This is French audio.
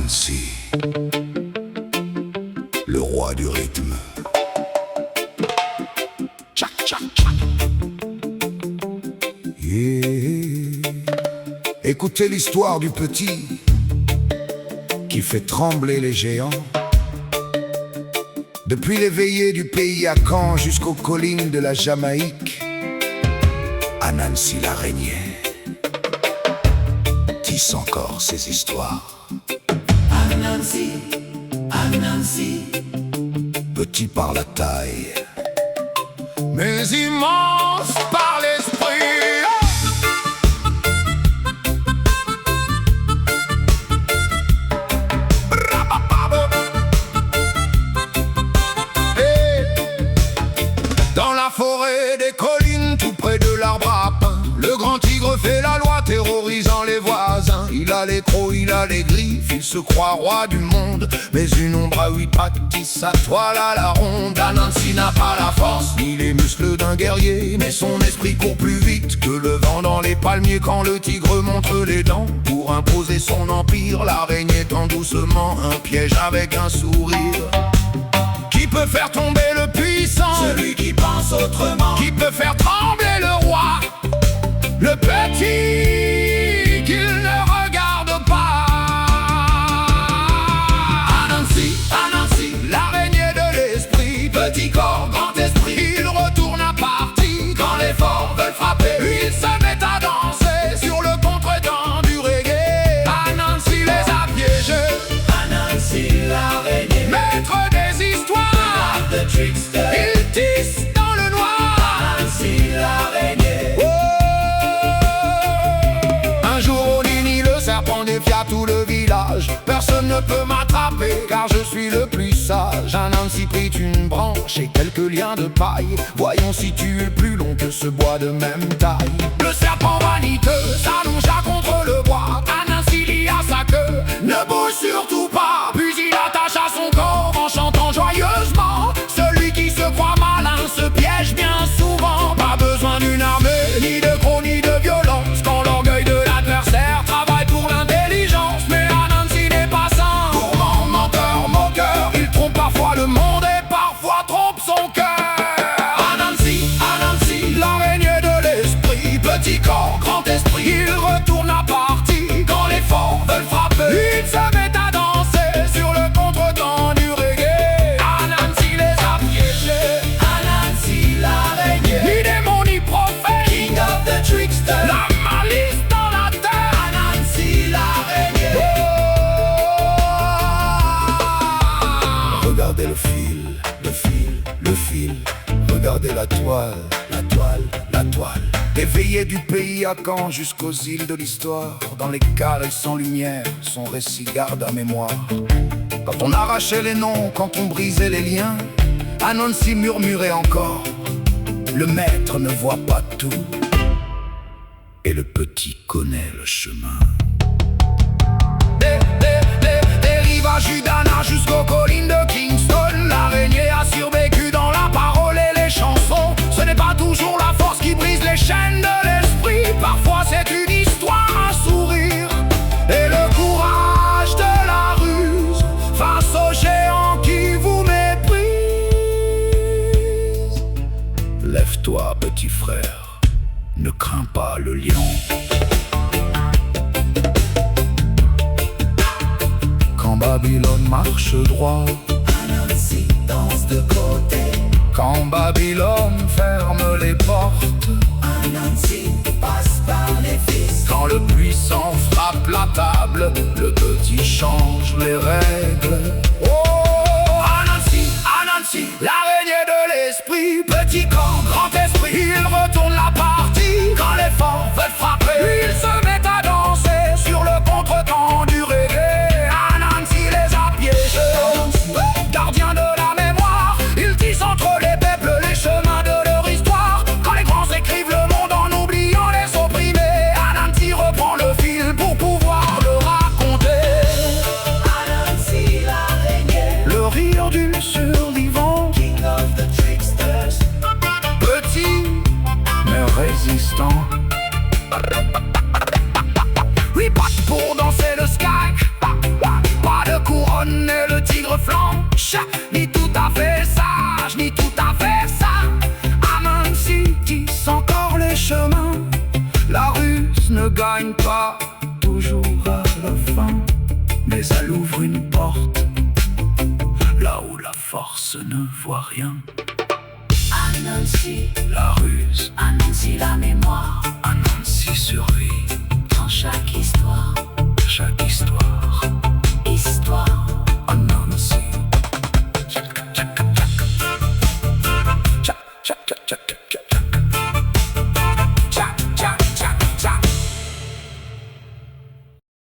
Anansi, le roi du rythme. Tchac, tchac, tchac. Yeah. Écoutez l'histoire du petit qui fait trembler les géants. Depuis les veillées du pays à Caen jusqu'aux collines de la Jamaïque, Anansi l'araignée tisse encore ses histoires. Anansi, Anansi, petit par la taille, mais immense par l'esprit. Dans la forêt des collines, tout près de l'arbre à pain, le grand tigre fait la loi, terrorisant les voisins. Il a les crocs, il a les griffes, il se croit roi du monde, mais une ombre à 8 pattes tisse sa toile à la ronde. Anansi n'a pas la force, ni les muscles d'un guerrier, mais son esprit court plus vite que le vent dans les palmiers. Quand le tigre montre les dents pour imposer son empire, l'araignée tend doucement un piège avec un sourire. Qui peut faire tomber le puissant? celui qui pense autrement. Qui peut faire trembler le roi? Le petit qu'il ne regarde pas. Anansi, Anansi, L'araignée de l'esprit, petit corps, grand esprit. il retourne à partie. Quand les forts veulent frapper, Il se met à danser sur le contretemps du reggae. Anansi les a piégés, Anansi l'araignée, maître des histoires. the trickster. Il tisse dans le noir. Anansi l'araignée, Un jour au Nini, le serpent défia tout le village. Personne ne peut m'attraper car je suis le plus sage. Anansi prit une branche et quelques liens de paille. Voyons si tu es plus long que ce bois de même taille. Le serpent vaniteux s'allongea contre le bois. Anansi lia sa queue, ne bouge surtout pas. Puis il attacha son corps en chantant joyeusement. Celui qui se croit malin se piège bien souvent. Pas besoin d'une armée, ni de crocs, ni de violence. Quand l'orgueil de l'adversaire travaille pour l'intelligence. Mais Anansi n'est pas sain, gourmand, menteur, moqueur. Il trompe parfois le monde et parfois trompe son cœur. Anansi, Anansi, L'araignée de l'esprit, petit corps, grand esprit. il retourne à partie. Quand les forts veulent frapper, Il se met à danser sur le contretemps du reggae. Anansi les a piégés, Anansi l'araignée, ni démon ni prophète, king of the trickster. la malice dans la terre. Anansi l'araignée, Regardez le fil, le fil, le fil. Regardez la toile, la toile, la toile. Des veillées du pays à Caen jusqu'aux îles de l'histoire. Dans les carrés sans lumière, son récit garde à mémoire. Quand on arrachait les noms, quand on brisait les liens, Anansi murmurait encore: le maître ne voit pas tout, et le petit connaît le chemin. Des rivages du Dana jusqu'aux collines de Kingston, l'araignée a survécu dans la parole et les chansons. Ce n'est pas toujours la force qui brise les chaînes de l'esprit. Parfois c'est une histoire, un sourire et le courage de la ruse face aux géants qui vous méprisent. Lève-toi, petit frère, ne crains pas le lion. Quand Babylone marche droit, Anansi danse de côté. quand Babylone ferme les portes, Anansi passe par les fils. quand le puissant frappe la table, le petit change les règles. Oh, Anansi, Anansi, l'araignée de l'esprit, petit corps, grand esprit, il retourne la partie. Quand les forts veulent frapper, il se met à danser sur le contretemps du reggae. Anansi les a piégés, gardien de la mémoire, il tisse entre les peuples les chemins de leur histoire. Quand les grands écrivent le monde en oubliant les opprimés, Anansi reprend le fil pour pouvoir le raconter. Anansi l'araignée, Le rire du survivant, king of the tricksters. chemin. La ruse ne gagne pas toujours à la fin, mais elle ouvre une porte là où la force ne voit rien. Anansi, La ruse, Anansi la mémoire, Anansi survit dans chaque histoire. chaque histoire.